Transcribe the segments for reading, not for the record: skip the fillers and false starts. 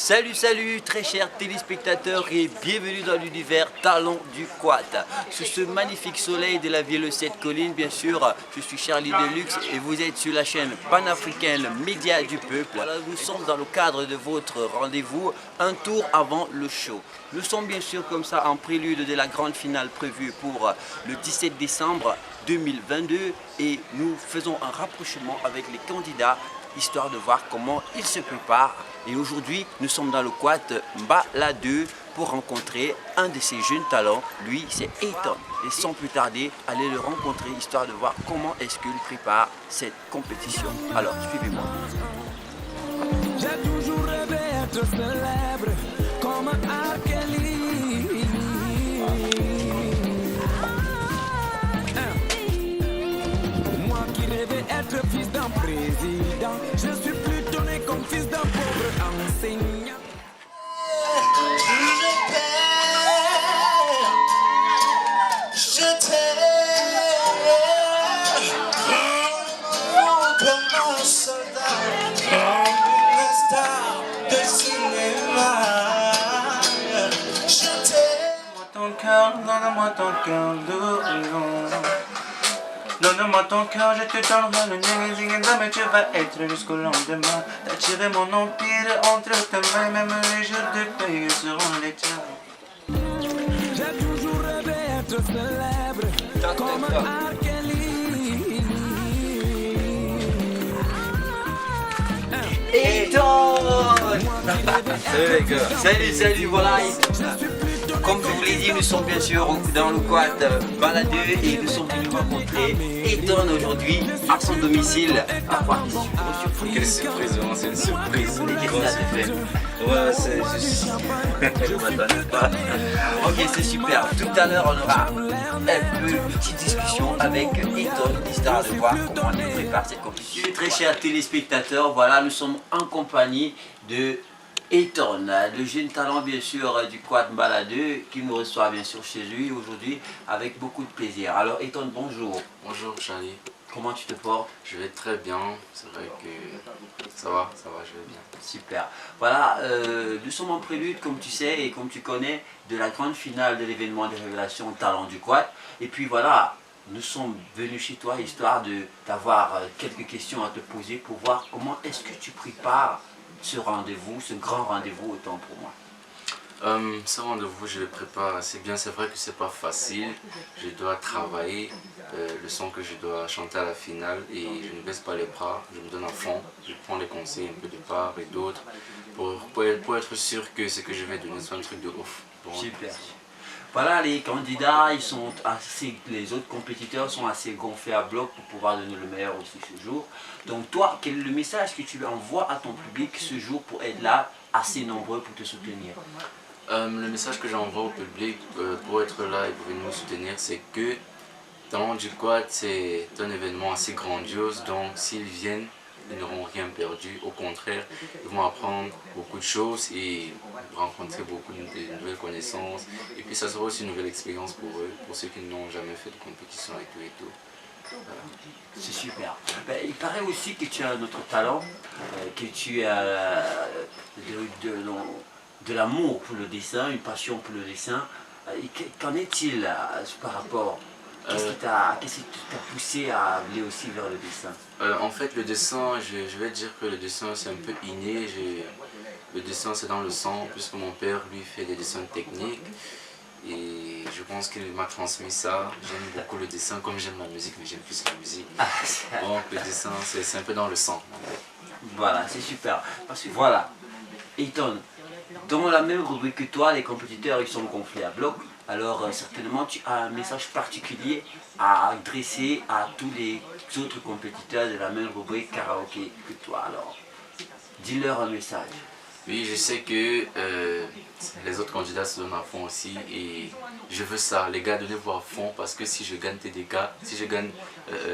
Salut, salut, très chers téléspectateurs et bienvenue dans l'univers Talent du Quad. Sous ce magnifique soleil de la ville 7 collines, bien sûr, je suis Charlie Deluxe et vous êtes sur la chaîne panafricaine Média du Peuple. Voilà, nous sommes dans le cadre de votre rendez-vous, un tour avant le show. Nous sommes bien sûr comme ça en prélude de la grande finale prévue pour le 17 décembre 2022 et nous faisons un rapprochement avec les candidats histoire de voir comment ils se préparent. Et aujourd'hui, nous sommes dans le quad Mbala2 pour rencontrer un de ces jeunes talents. Lui, c'est Ayton. Et sans plus tarder, allez le rencontrer histoire de voir comment est-ce qu'il prépare cette compétition. Alors, suivez-moi. J'ai toujours rêvé d'être célèbre comme R. Kelly. Moi qui rêvais être fils d'un président, je suis plutôt né comme fils d'un pauvre enseignant. Je t'aime comme un soldat, une star de cinéma. Je t'aime. Donne-moi ton cœur, lourd. Donne-moi ton cœur, je te donnerai le nez, mais tu vas être jusqu'au lendemain. T'attirer mon empire entre tes mains, même les jours de paix seront les tiens. J'ai toujours rêvé d'être célèbre comme R. Kelly. Ayton! Salut les gars! Salut, voilà! Comme je vous l'ai dit, nous sommes bien sûr dans le quad Mbala2 et nous sommes venus rencontrer Ayton aujourd'hui à son domicile. Quelle surprise, vraiment, c'est une surprise. Qu'est-ce que ça te fait? Ouais, c'est juste. Je m'attendais pas. Ok, c'est super. Tout à l'heure, on aura une petite discussion avec Ayton, histoire de voir comment il prépare cette compétition. Très chers téléspectateurs, voilà, nous sommes en compagnie de Ayton, le jeune talent bien sûr du quad Mbala2 qui nous reçoit bien sûr chez lui aujourd'hui avec beaucoup de plaisir. Alors Ayton, bonjour. Bonjour Charlie, Comment tu te portes? je vais très bien. C'est vrai que ça va, je vais bien. Super. Voilà, nous sommes en prélude, comme tu sais et comme tu connais, de la grande finale de l'événement des révélations talent du quad. Et puis voilà, nous sommes venus chez toi histoire d'avoir quelques questions à te poser pour voir comment est-ce que tu prépares ce rendez-vous, ce grand rendez-vous autant pour moi. Ce rendez-vous, je le prépare assez bien. C'est vrai que c'est pas facile. Je dois travailler le son que je dois chanter à la finale et je ne baisse pas les bras. Je me donne à fond. Je prends les conseils un peu de part et d'autre pour être sûr que ce que je vais donner soit un truc de ouf. Bon. Super. Voilà, les candidats, ils sont assez, les autres compétiteurs sont assez gonflés à bloc pour pouvoir donner le meilleur aussi ce jour. Donc toi, quel est le message que tu envoies à ton public ce jour pour être là, assez nombreux pour te soutenir? Le message que j'envoie au public pour être là et pour venir nous soutenir, c'est que Talent du Quad, c'est un événement assez grandiose, donc s'ils viennent, ils n'auront rien perdu. Au contraire, ils vont apprendre beaucoup de choses et rencontrer beaucoup de nouvelles connaissances. Et puis ça sera aussi une nouvelle expérience pour eux, pour ceux qui n'ont jamais fait de compétition et tout et tout. Voilà. C'est super. Ben, il paraît aussi que tu as un autre talent, que tu as de l'amour pour le dessin, une passion pour le dessin. Qu'en est-il par rapport? Qu'est-ce qui t'a poussé à aller aussi vers le dessin? En fait, le dessin, je vais dire que le dessin c'est un peu inné. Le dessin c'est dans le sang, puisque mon père lui fait des dessins techniques. Et je pense qu'il m'a transmis ça. J'aime beaucoup le dessin, comme j'aime la musique, mais j'aime plus la musique. Donc le dessin c'est un peu dans le sang. Voilà, c'est super. Parce que voilà, Ayton, dans la même rubrique que toi, les compétiteurs ils sont gonflés à bloc. Alors certainement tu as un message particulier à adresser à tous les autres compétiteurs de la même rubrique karaoké que toi. Alors, dis-leur un message. Oui, je sais que les autres candidats se donnent à fond aussi et je veux ça, les gars, donnez-vous à fond parce que si je gagne si je gagne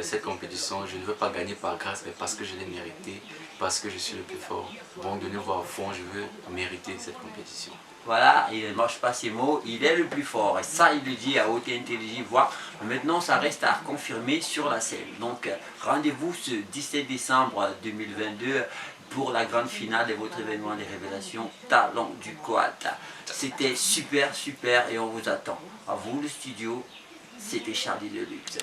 cette compétition, je ne veux pas gagner par grâce mais parce que je l'ai mérité, parce que je suis le plus fort. Donc donnez-vous à fond, je veux mériter cette compétition. Voilà, il ne mange pas ses mots, il est le plus fort. Et ça, il le dit à haute et intelligible voix. Maintenant, ça reste à confirmer sur la scène. Donc, rendez-vous ce 17 décembre 2022 pour la grande finale de votre événement des révélations Talent du Quad. C'était super, super et on vous attend. À vous le studio, c'était Charlie Deluxe.